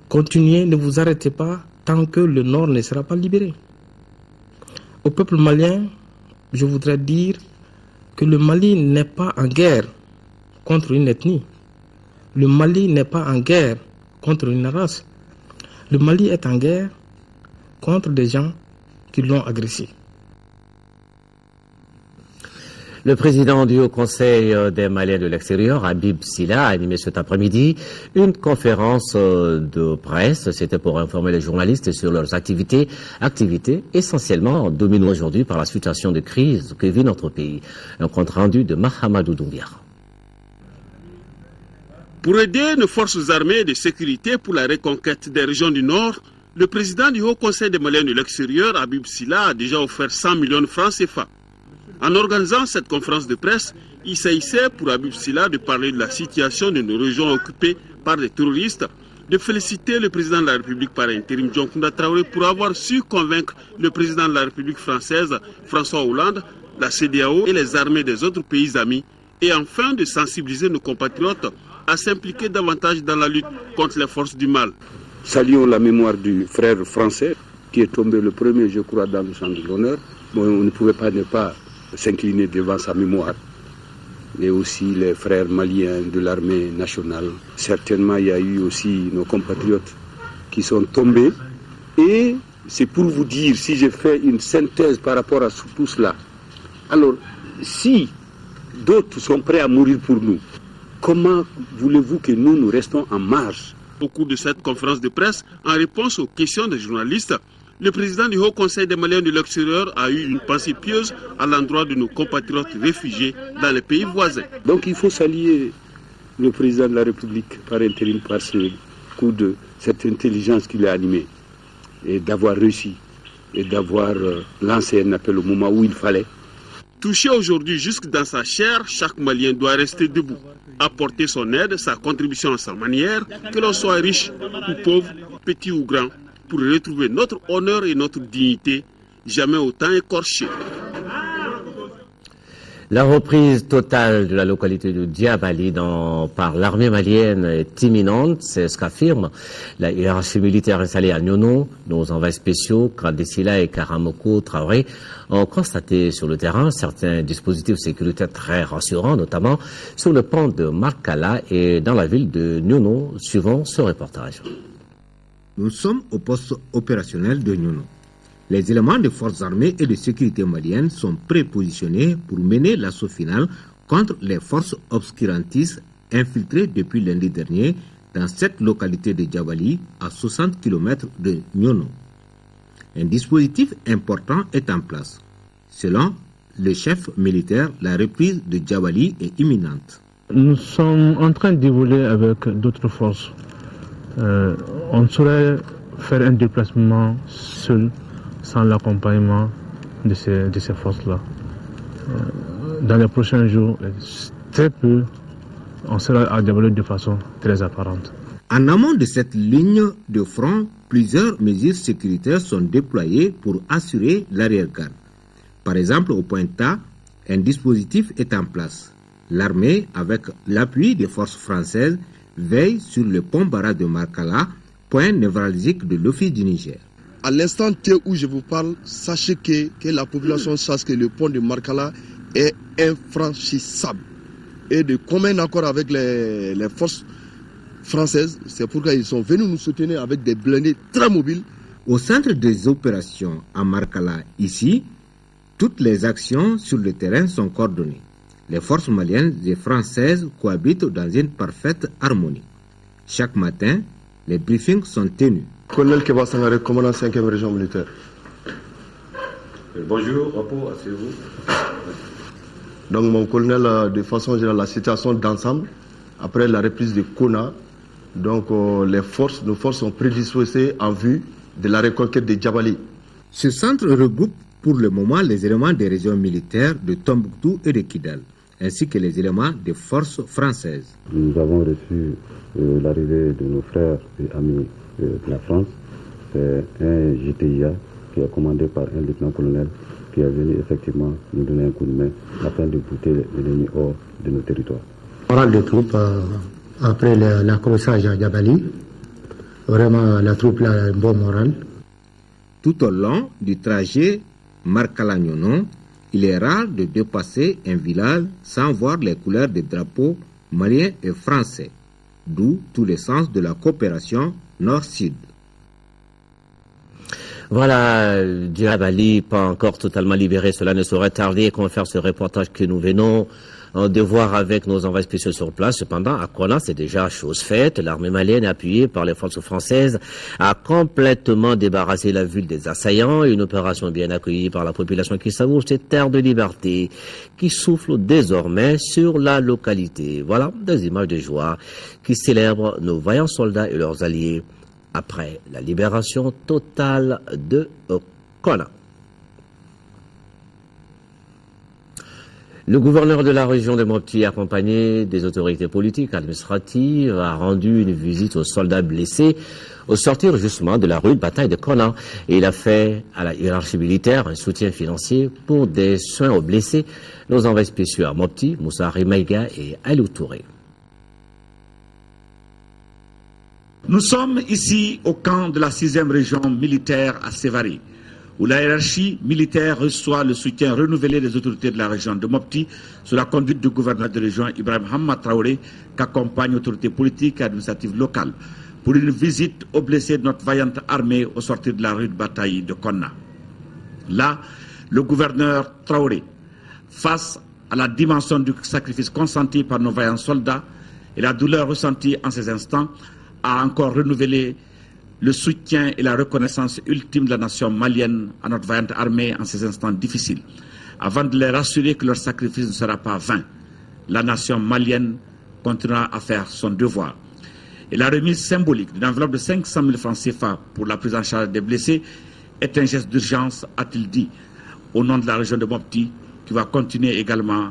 Continuez, ne vous arrêtez pas tant que le Nord ne sera pas libéré. Au peuple malien, je voudrais dire que le Mali n'est pas en guerre contre une ethnie. Le Mali n'est pas en guerre contre une race. Le Mali est en guerre contre des gens qui l'ont agressé. Le président du Haut Conseil des Maliens de l'extérieur, Habib Silla, a animé cet après-midi une conférence de presse. C'était pour informer les journalistes sur leurs activités essentiellement dominées aujourd'hui par la situation de crise que vit notre pays. Un compte rendu de Mahamadou Doumbia. Pour aider nos forces armées de sécurité pour la reconquête des régions du Nord, le président du Haut Conseil des Maliens de l'extérieur, Habib Silla, a déjà offert 100 millions de francs CFA. En organisant cette conférence de presse, il s'agissait pour Habib Silla de parler de la situation de nos régions occupées par des terroristes, de féliciter le président de la République par intérim Dioncounda Traoré pour avoir su convaincre le président de la République française, François Hollande, la CEDEAO et les armées des autres pays amis, et enfin de sensibiliser nos compatriotes à s'impliquer davantage dans la lutte contre les forces du mal. Saluons la mémoire du frère français qui est tombé le premier, je crois, dans le champ de l'honneur. Bon, on ne pouvait pas ne pas s'incliner devant sa mémoire, et aussi les frères maliens de l'armée nationale. Certainement, il y a eu aussi nos compatriotes qui sont tombés. Et c'est pour vous dire, si j'ai fait une synthèse par rapport à tout cela, alors, si d'autres sont prêts à mourir pour nous, comment voulez-vous que nous restons en marge? Au cours de cette conférence de presse, en réponse aux questions des journalistes, le président du Haut Conseil des Maliens de l'extérieur a eu une pensée pieuse à l'endroit de nos compatriotes réfugiés dans les pays voisins. Donc il faut saluer le président de la République par intérim, par ce coup de cette intelligence qui l'a animé, et d'avoir réussi, et d'avoir lancé un appel au moment où il fallait. Touché aujourd'hui jusque dans sa chair, chaque Malien doit rester debout, apporter son aide, sa contribution à sa manière, que l'on soit riche ou pauvre, petit ou grand, pour retrouver notre honneur et notre dignité, jamais autant écorchés. La reprise totale de la localité de Diabali par l'armée malienne est imminente, c'est ce qu'affirme la hiérarchie militaire installée à Nyono. Nos envoyés spéciaux, Kradesila et Karamoko Traoré, ont constaté sur le terrain certains dispositifs sécuritaires très rassurants, notamment sur le pont de Markala et dans la ville de Nyono, suivant ce reportage. Nous sommes au poste opérationnel de Nyono. Les éléments de forces armées et de sécurité maliennes sont prépositionnés pour mener l'assaut final contre les forces obscurantistes infiltrées depuis lundi dernier dans cette localité de Diabali, à 60 km de Nyono. Un dispositif important est en place. Selon le chef militaire, la reprise de Diabali est imminente. Nous sommes en train d'évoluer avec d'autres forces. On saurait faire un déplacement seul, sans l'accompagnement de ces forces-là. Dans les prochains jours, très peu, on sera à développer de façon très apparente. En amont de cette ligne de front, plusieurs mesures sécuritaires sont déployées pour assurer l'arrière-garde. Par exemple, au point A, un dispositif est en place. L'armée, avec l'appui des forces françaises, veille sur le pont barrage de Markala, point névralgique de l'Office du Niger. À l'instant T où je vous parle, sachez que la population sache que le pont de Markala est infranchissable. Et de commun accord avec les forces françaises, c'est pourquoi ils sont venus nous soutenir avec des blindés très mobiles. Au centre des opérations à Markala, ici, toutes les actions sur le terrain sont coordonnées. Les forces maliennes et françaises cohabitent dans une parfaite harmonie. Chaque matin, les briefings sont tenus. Colonel Keba Sangare, commandant 5e région militaire. Bonjour, repos, asseyez-vous. Donc mon colonel, de façon générale, la situation d'ensemble, après la reprise de Kona, donc nos forces sont prédisposées en vue de la reconquête de Diabali. Ce centre regroupe pour le moment les éléments des régions militaires de Tombouctou et de Kidal, ainsi que les éléments des forces françaises. Nous avons reçu l'arrivée de nos frères et amis de la France. C'est un JTIA qui est commandé par un lieutenant-colonel qui est venu effectivement nous donner un coup de main afin de bouter l'ennemi hors de nos territoires. Moral des troupes après l'accrochage à Diabali, vraiment la troupe a un bon moral. Tout au long du trajet Markala-Nyono, il est rare de dépasser un village sans voir les couleurs des drapeaux maliens et français. d'où tout le sens de la coopération Nord-Sud. Voilà, Djabali, pas encore totalement libéré, cela ne saurait tarder. Comment faire ce reportage que nous venons de voir avec nos envoyés spéciaux sur place. Cependant, à Konna, c'est déjà chose faite. L'armée malienne, appuyée par les forces françaises, a complètement débarrassé la ville des assaillants. Une opération bien accueillie par la population qui savoure cette terre de liberté qui souffle désormais sur la localité. Voilà des images de joie qui célèbrent nos vaillants soldats et leurs alliés après la libération totale de Konna. Le gouverneur de la région de Mopti, accompagné des autorités politiques, administratives, a rendu une visite aux soldats blessés au sortir justement de la rude bataille de Konna. Et il a fait à la hiérarchie militaire un soutien financier pour des soins aux blessés. Nos envoyés spéciaux à Mopti, Moussa Rimaïga et Alou Touré. Nous sommes ici au camp de la 6e région militaire à Sévaré, où la hiérarchie militaire reçoit le soutien renouvelé des autorités de la région de Mopti sous la conduite du gouverneur de région Ibrahim Hamad Traoré, qu'accompagne l'autorité politique et administrative locale pour une visite aux blessés de notre vaillante armée au sortir de la rude bataille de Konna. Là, le gouverneur Traoré, face à la dimension du sacrifice consenti par nos vaillants soldats et la douleur ressentie en ces instants, a encore renouvelé le soutien et la reconnaissance ultime de la nation malienne à notre vaillante armée en ces instants difficiles, avant de les rassurer que leur sacrifice ne sera pas vain. La nation malienne continuera à faire son devoir. Et la remise symbolique d'une enveloppe de 500 000 francs CFA pour la prise en charge des blessés est un geste d'urgence, a-t-il dit, au nom de la région de Mopti, qui va continuer également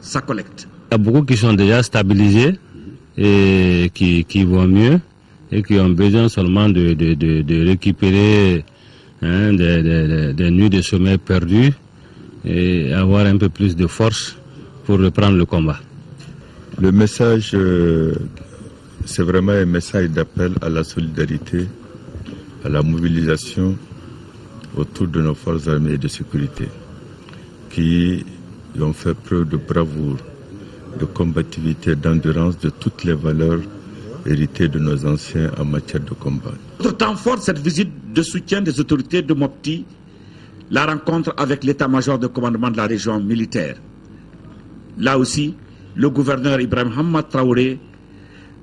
sa collecte. Il y a beaucoup qui sont déjà stabilisés et qui vont mieux et qui ont besoin seulement de récupérer des nuits de sommeil perdus et avoir un peu plus de force pour reprendre le combat. Le message, c'est vraiment un message d'appel à la solidarité, à la mobilisation autour de nos forces armées et de sécurité qui ont fait preuve de bravoure, de combativité, d'endurance, de toutes les valeurs héritées de nos anciens en matière de combat. Autre temps fort, cette visite de soutien des autorités de Mopti, la rencontre avec l'état-major de commandement de la région militaire. Là aussi, le gouverneur Ibrahim Hamad Traoré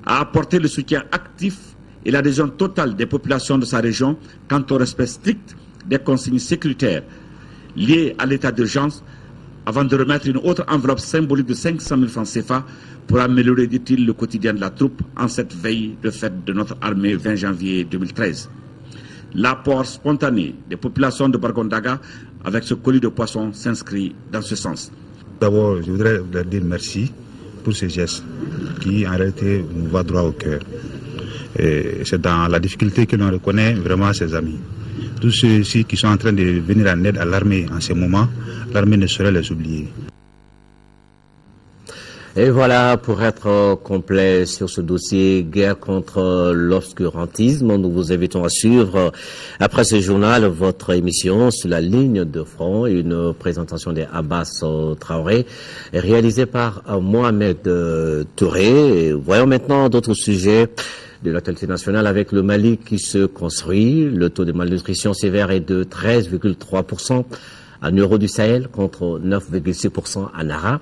a apporté le soutien actif et l'adhésion totale des populations de sa région quant au respect strict des consignes sécuritaires liées à l'état d'urgence, avant de remettre une autre enveloppe symbolique de 500 000 francs CFA pour améliorer, dit-il, le quotidien de la troupe en cette veille de fête de notre armée 20 janvier 2013. L'apport spontané des populations de Bargondaga avec ce colis de poissons s'inscrit dans ce sens. D'abord, je voudrais leur dire merci pour ces gestes qui, en réalité, nous va droit au cœur. C'est dans la difficulté que l'on reconnaît vraiment ses amis. Tous ceux-ci qui sont en train de venir en aide à l'armée en ce moment, l'armée ne saurait les oublier. Et voilà, pour être complet sur ce dossier guerre contre l'obscurantisme, nous vous invitons à suivre après ce journal votre émission sur la ligne de front, une présentation des Abbas Traoré réalisée par Mohamed Touré. Et voyons maintenant d'autres sujets de l'actualité nationale avec le Mali qui se construit. Le taux de malnutrition sévère est de 13,3% en Euro du Sahel contre 9,6% en Nara.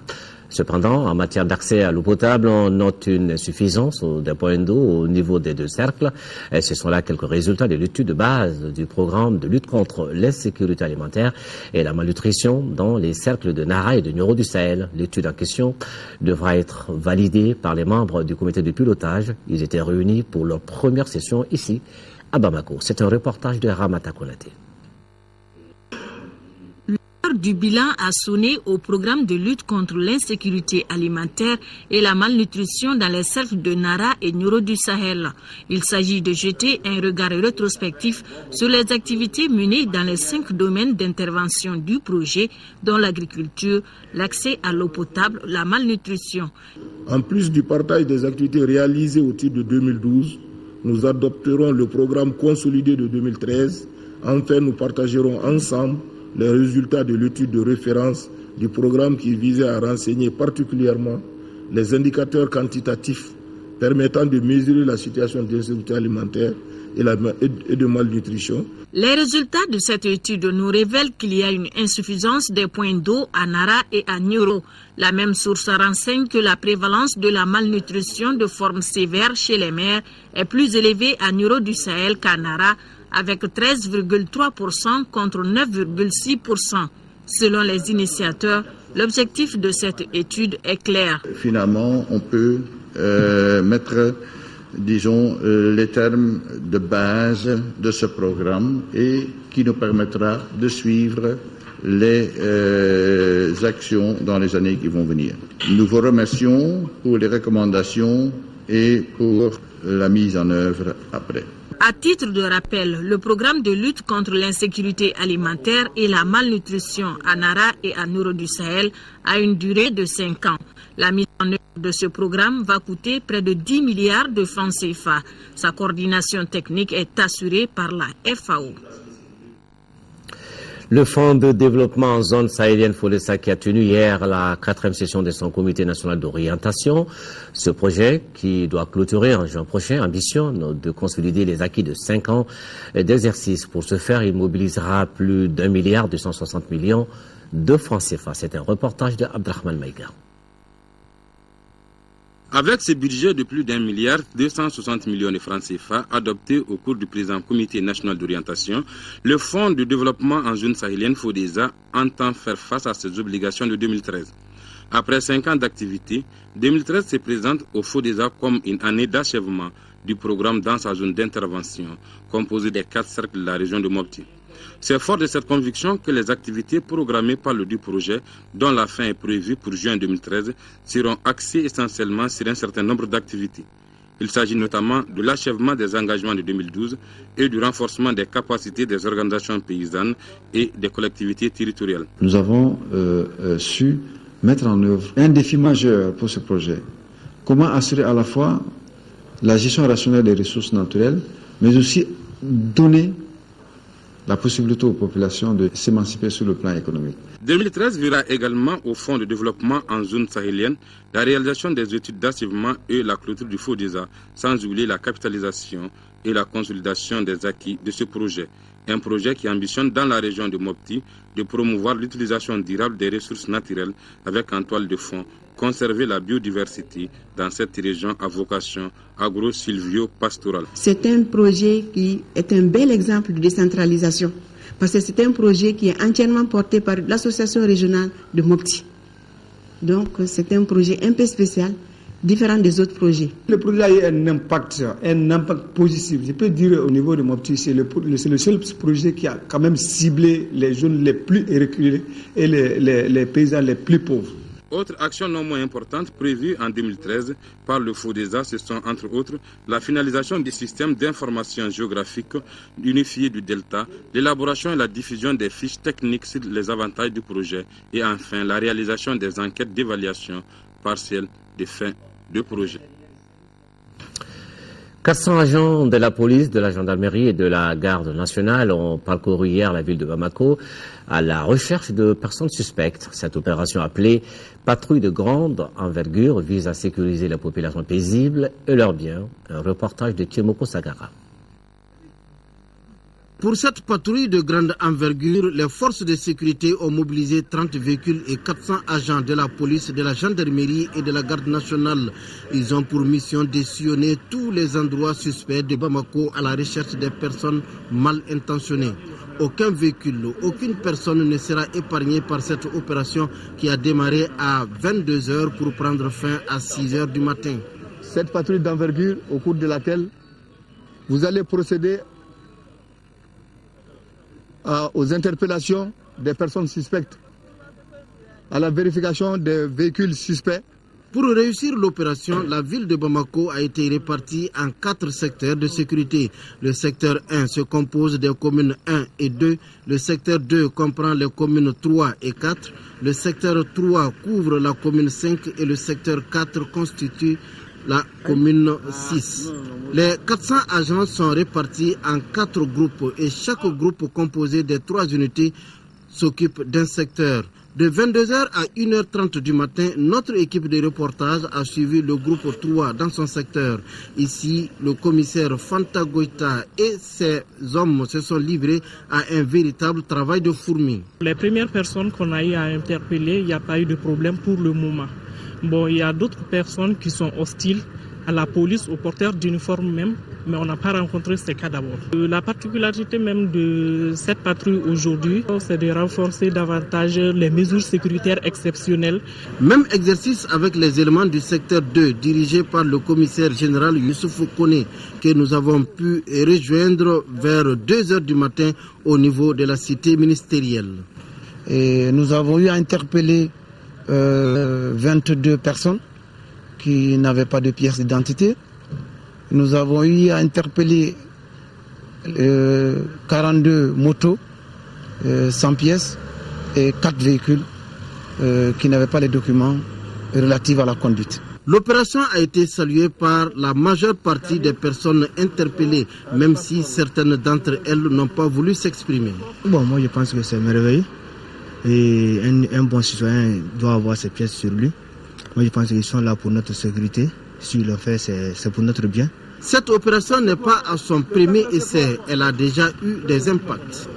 Cependant, en matière d'accès à l'eau potable, on note une insuffisance d'un point d'eau au niveau des deux cercles. Et ce sont là quelques résultats de l'étude de base du programme de lutte contre l'insécurité alimentaire et la malnutrition dans les cercles de Nara et de Nioro du Sahel. L'étude en question devra être validée par les membres du comité de pilotage. Ils étaient réunis pour leur première session ici à Bamako. C'est un reportage de Ramata Konaté. Du bilan a sonné au programme de lutte contre l'insécurité alimentaire et la malnutrition dans les cercles de Nara et Nioro du Sahel. Il s'agit de jeter un regard rétrospectif sur les activités menées dans les 5 domaines d'intervention du projet, dont l'agriculture, l'accès à l'eau potable, la malnutrition. En plus du partage des activités réalisées au titre de 2012, nous adopterons le programme consolidé de 2013. Enfin, nous partagerons ensemble les résultats de l'étude de référence du programme qui visait à renseigner particulièrement les indicateurs quantitatifs permettant de mesurer la situation d'insécurité alimentaire et de malnutrition. Les résultats de cette étude nous révèlent qu'il y a une insuffisance des points d'eau à Nara et à Nioro. La même source renseigne que la prévalence de la malnutrition de forme sévère chez les mères est plus élevée à Nioro du Sahel qu'à Nara, avec 13,3% contre 9,6%. Selon les initiateurs, l'objectif de cette étude est clair. Finalement, on peut mettre, disons, les termes de base de ce programme et qui nous permettra de suivre les actions dans les années qui vont venir. Nous vous remercions pour les recommandations et pour la mise en œuvre après. À titre de rappel, le programme de lutte contre l'insécurité alimentaire et la malnutrition à Nara et à Nioro du Sahel a une durée de 5 ans. La mise en œuvre de ce programme va coûter près de 10 milliards de francs CFA. Sa coordination technique est assurée par la FAO. Le Fonds de développement en zone sahélienne Folesa qui a tenu hier la 4e session de son comité national d'orientation. Ce projet, qui doit clôturer en juin prochain, ambitionne de consolider les acquis de 5 ans d'exercice. Pour ce faire, il mobilisera plus d'1 milliard 260 millions de francs CFA. C'est un reportage de Abdrahman Maïga. Avec ce budget de plus d'1 milliard 260 millions de francs CFA adopté au cours du présent comité national d'orientation, le Fonds de développement en zone sahélienne FODESA entend faire face à ses obligations de 2013. Après 5 ans d'activité, 2013 se présente au FODESA comme une année d'achèvement du programme dans sa zone d'intervention, composée des 4 cercles de la région de Mopti. C'est fort de cette conviction que les activités programmées par le dit projet, dont la fin est prévue pour juin 2013, seront axées essentiellement sur un certain nombre d'activités. Il s'agit notamment de l'achèvement des engagements de 2012 et du renforcement des capacités des organisations paysannes et des collectivités territoriales. Nous avons su mettre en œuvre un défi majeur pour ce projet. Comment assurer à la fois la gestion rationnelle des ressources naturelles, mais aussi donner la possibilité aux populations de s'émanciper sur le plan économique. 2013 verra également au Fonds de développement en zone sahélienne la réalisation des études d'achèvement et la clôture du FODESA, sans oublier la capitalisation et la consolidation des acquis de ce projet. Un projet qui ambitionne dans la région de Mopti de promouvoir l'utilisation durable des ressources naturelles avec en toile de fond conserver la biodiversité dans cette région à vocation agro-sylvio-pastorale. C'est un projet qui est un bel exemple de décentralisation parce que c'est un projet qui est entièrement porté par l'association régionale de Mopti. Donc c'est un projet un peu spécial, différent des autres projets. Le projet a eu un impact positif. Je peux dire au niveau de Mopti, c'est le seul projet qui a quand même ciblé les zones les plus reculées et les paysans les plus pauvres. Autre action non moins importante prévue en 2013 par le FODESA, ce sont entre autres la finalisation du système d'information géographique unifié du Delta, l'élaboration et la diffusion des fiches techniques sur les avantages du projet et enfin la réalisation des enquêtes d'évaluation partielle des fins de projet. 400 agents de la police, de la gendarmerie et de la garde nationale ont parcouru hier la ville de Bamako à la recherche de personnes suspectes. Cette opération appelée patrouille de grande envergure vise à sécuriser la population paisible et leurs biens. Un reportage de Tiemoko Sagara. Pour cette patrouille de grande envergure, les forces de sécurité ont mobilisé 30 véhicules et 400 agents de la police, de la gendarmerie et de la garde nationale. Ils ont pour mission de sillonner tous les endroits suspects de Bamako à la recherche des personnes mal intentionnées. Aucun véhicule, aucune personne ne sera épargnée par cette opération qui a démarré à 22 h pour prendre fin à 6 h du matin. Cette patrouille d'envergure au cours de laquelle vous allez procéder aux interpellations des personnes suspectes, à la vérification des véhicules suspects. Pour réussir l'opération, la ville de Bamako a été répartie en 4 secteurs de sécurité. Le secteur 1 se compose des communes 1 et 2. Le secteur 2 comprend les communes 3 et 4. Le secteur 3 couvre la commune 5 et le secteur 4 constitue la commune 6. Les 400 agents sont répartis en 4 groupes et chaque groupe composé des 3 unités s'occupe d'un secteur. De 22h à 1h30 du matin, notre équipe de reportage a suivi le groupe 3 dans son secteur. Ici, le commissaire Fanta Goïta et ses hommes se sont livrés à un véritable travail de fourmi. Les premières personnes qu'on a eu à interpeller, il n'y a pas eu de problème pour le moment. Bon, il y a d'autres personnes qui sont hostiles à la police, aux porteurs d'uniforme même, mais on n'a pas rencontré ces cas d'abord. La particularité même de cette patrouille aujourd'hui, c'est de renforcer davantage les mesures sécuritaires exceptionnelles. Même exercice avec les éléments du secteur 2, dirigé par le commissaire général Youssouf Kone, que nous avons pu rejoindre vers 2h du matin au niveau de la cité ministérielle. Et nous avons eu à interpeller 22 personnes qui n'avaient pas de pièces d'identité. Nous avons eu à interpeller 42 motos sans pièces et 4 véhicules qui n'avaient pas les documents relatifs à la conduite. L'opération a été saluée par la majeure partie des personnes interpellées, même si certaines d'entre elles n'ont pas voulu s'exprimer. Bon, moi je pense que c'est merveilleux. Et un bon citoyen doit avoir ses pièces sur lui. Moi je pense qu'ils sont là pour notre sécurité. S'ils le font, c'est pour notre bien. Cette opération n'est pas à son premier essai. Elle a déjà eu des impacts.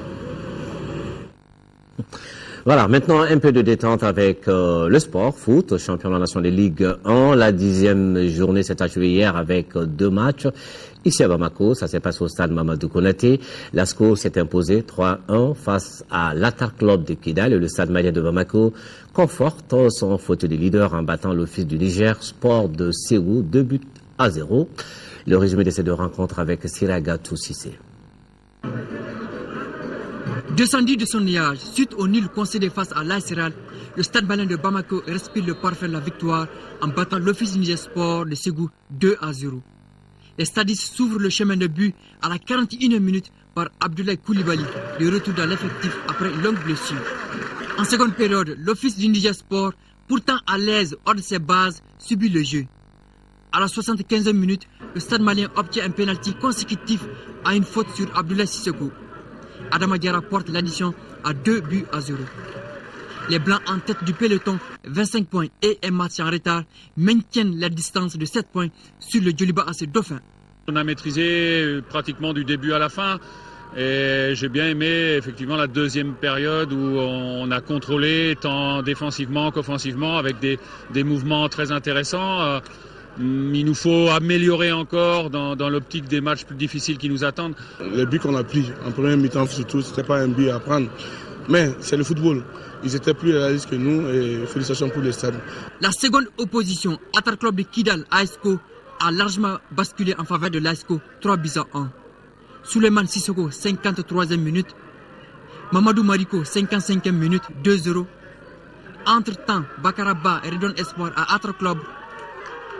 Voilà, maintenant un peu de détente avec le sport, foot, championnat national de Ligue 1. La 10e journée s'est achevée hier avec 2 matchs. Ici à Bamako, ça s'est passé au stade Mamadou Konaté. L'ASCO s'est imposé 3-1 face à l'Atar Club de Kidal et le stade malien de Bamako conforte son fauteuil de leader en battant l'Office du Niger Sport de Ségou 2-0. Le résumé de ces 2 rencontres avec Siragatou Sissé. Descendu de son nuage, suite au nul concédé face à l'ASRAL, le stade malien de Bamako respire le parfum de la victoire en battant l'Office du Niger Sport de Ségou 2-0. Les stadistes s'ouvrent le chemin de but à la 41e minute par Abdoulaye Koulibaly, de retour dans l'effectif après une longue blessure. En seconde période, l'Office du Niger Sport, pourtant à l'aise hors de ses bases, subit le jeu. À la 75e minute, le stade malien obtient un pénalty consécutif à une faute sur Abdoulaye Sissoko. Adama Diarra porte l'addition à 2-0. Les Blancs en tête du peloton, 25 points et un match en retard, maintiennent la distance de 7 points sur le Djoliba AC Dauphin. On a maîtrisé pratiquement du début à la fin et j'ai bien aimé effectivement la deuxième période où on a contrôlé tant défensivement qu'offensivement avec des mouvements très intéressants. Il nous faut améliorer encore dans l'optique des matchs plus difficiles qui nous attendent. Les buts qu'on a pris en première mi-temps surtout, ce n'était pas un but à prendre. Mais c'est le football. Ils étaient plus réalistes que nous et félicitations pour les stades. La seconde opposition, Atar Club de Kidal, ASCO, a largement basculé en faveur de l'ASCO, 3-1. Souleymane Sissoko, 53e minute. Mamadou Mariko, 55e minute, 2-0. Entre-temps, Bakaraba et Redon Espoir à Atar Club,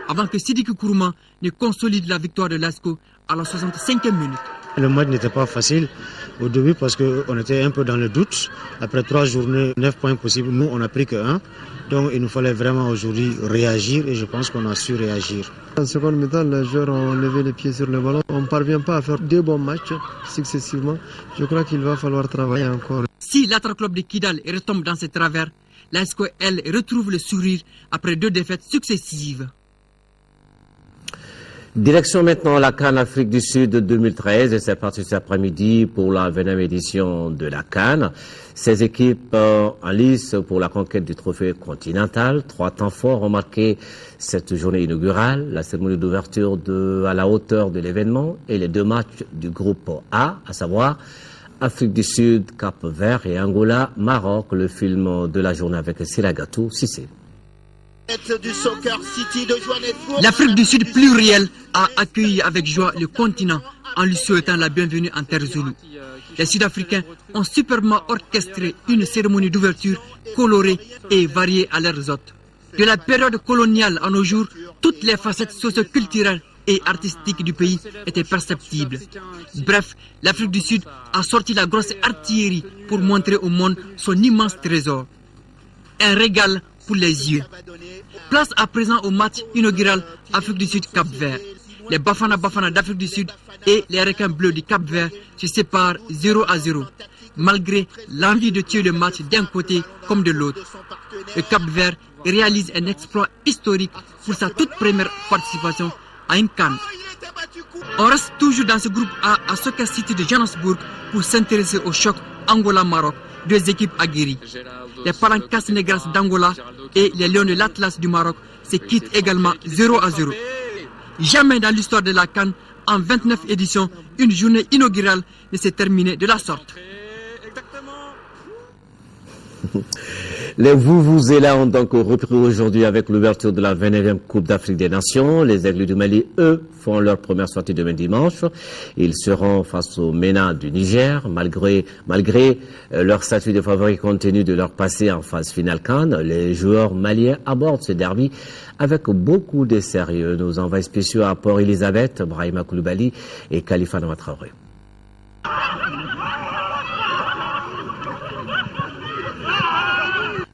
avant que Sidiki Kourouma ne consolide la victoire de l'ASCO à la 65e minute. Le match n'était pas facile au début parce qu'on était un peu dans le doute. Après 3 journées, 9 points possibles, nous on n'a pris que 1. Donc il nous fallait vraiment aujourd'hui réagir et je pense qu'on a su réagir. En seconde mi-temps, les joueurs ont levé les pieds sur le ballon. On ne parvient pas à faire 2 bons matchs successivement. Je crois qu'il va falloir travailler encore. Si l'Atar Club de Kidal retombe dans ses travers, l'ASCO, elle, retrouve le sourire après 2 défaites successives. Direction maintenant la CAN Afrique du Sud 2013 et c'est parti cet après-midi pour la 20e édition de la CAN. 16 équipes en lice pour la conquête du trophée continental. 3 temps forts ont marqué cette journée inaugurale. La cérémonie d'ouverture à la hauteur de l'événement et les 2 matchs du groupe A, à savoir Afrique du Sud, Cap-Vert et Angola, Maroc. Le film de la journée avec Siragatou Sissé. L'Afrique du Sud plurielle a accueilli avec joie le continent en lui souhaitant la bienvenue en terre zoulou. Les Sud-Africains ont superbement orchestré une cérémonie d'ouverture colorée et variée à leurs hôtes. De la période coloniale à nos jours, toutes les facettes socio-culturelles et artistiques du pays étaient perceptibles. Bref, l'Afrique du Sud a sorti la grosse artillerie pour montrer au monde son immense trésor. Un régal pour les yeux. Place à présent au match inaugural Afrique du Sud-Cap-Vert. Les Bafana d'Afrique du Sud et les requins bleus du Cap-Vert se séparent 0-0. malgré l'envie de tuer le match d'un côté comme de l'autre. Le Cap-Vert réalise un exploit historique pour sa toute première participation à une CAN. On reste toujours dans ce groupe A à Soccer City de Johannesburg pour s'intéresser au choc Angola-Maroc, deux équipes aguerries. Les Palancas Negras d'Angola et les Lions de l'Atlas du Maroc se quittent également 0-0. Jamais dans l'histoire de la CAN, en 29 éditions, une journée inaugurale ne s'est terminée de la sorte. Les Vuvuzela ont donc repris aujourd'hui avec l'ouverture de la 29e Coupe d'Afrique des Nations. Les Aigles du Mali, eux, font leur première sortie demain dimanche. Ils seront face au MENA du Niger, malgré leur statut de favori compte tenu de leur passé en phase finale CAN. Les joueurs maliens abordent ce derby avec beaucoup de sérieux. Nos envoyés spéciaux à Port-Elizabeth, Brahima Koulibaly et Khalifa Traoré.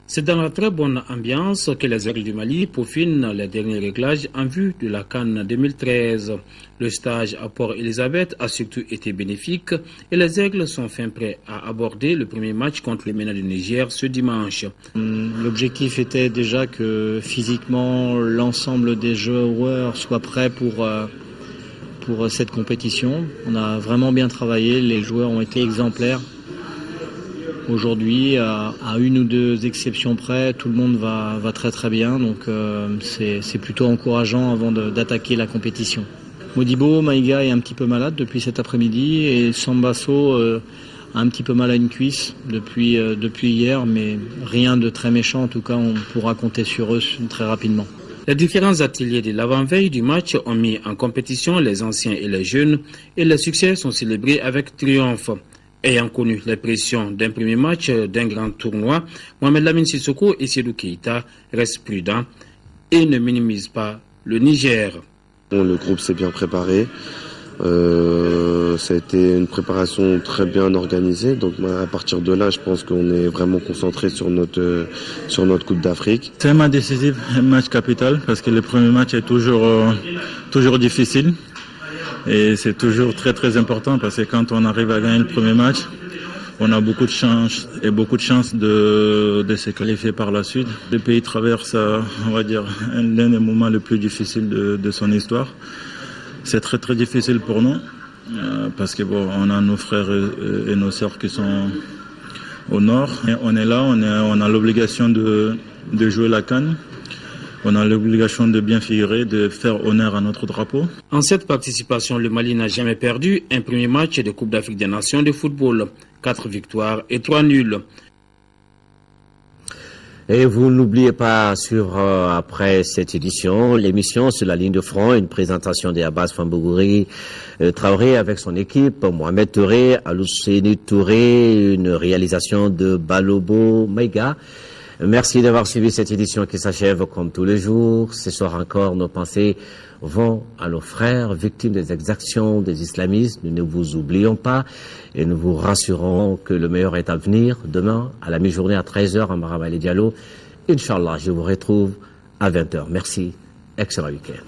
C'est dans la très bonne ambiance que les Aigles du Mali peaufinent les derniers réglages en vue de la CAN 2013. Le stage à Port-Elizabeth a surtout été bénéfique et les Aigles sont fin prêts à aborder le premier match contre le MENA du Niger ce dimanche. L'objectif était déjà que physiquement l'ensemble des joueurs soient prêts pour cette compétition. On a vraiment bien travaillé, les joueurs ont été exemplaires. Aujourd'hui, à une ou deux exceptions près, tout le monde va très très bien, donc c'est plutôt encourageant avant d'attaquer la compétition. Modibo Maïga est un petit peu malade depuis cet après-midi et Sambasso a un petit peu mal à une cuisse depuis hier, mais rien de très méchant, en tout cas on pourra compter sur eux très rapidement. Les différents ateliers de l'avant-veille du match ont mis en compétition les anciens et les jeunes et les succès sont célébrés avec triomphe. Ayant connu les pressions d'un premier match d'un grand tournoi, Mohamed Lamine Sissoko et Seydou Keïta restent prudents et ne minimisent pas le Niger. Le groupe s'est bien préparé. Ça a été une préparation très bien organisée. Donc à partir de là, je pense qu'on est vraiment concentré sur notre Coupe d'Afrique. C'est un match décisif, un match capital, parce que le premier match est toujours difficile. Et c'est toujours très très important parce que quand on arrive à gagner le premier match, on a beaucoup de chance de se qualifier par la suite. Le pays traverse, on va dire, l'un des moments les plus difficiles de son histoire. C'est très très difficile pour nous parce que on a nos frères et nos sœurs qui sont au nord. Et on est là, on a l'obligation de jouer la CAN. On a l'obligation de bien figurer, de faire honneur à notre drapeau. En cette participation, le Mali n'a jamais perdu un premier match de Coupe d'Afrique des Nations de football. 4 victoires et 3 nuls. Et vous n'oubliez pas, après cette édition, l'émission sur la ligne de front, une présentation d'Abbas Fambouri Traoré avec son équipe, Mohamed Touré, Alousseni Touré, une réalisation de Balobo Maïga. Merci d'avoir suivi cette édition qui s'achève comme tous les jours. Ce soir encore, nos pensées vont à nos frères victimes des exactions des islamistes. Nous ne vous oublions pas et nous vous rassurons que le meilleur est à venir. Demain, à la mi-journée à 13h, en Maramali Diallo. Inch'Allah, je vous retrouve à 20h. Merci. Excellent week-end.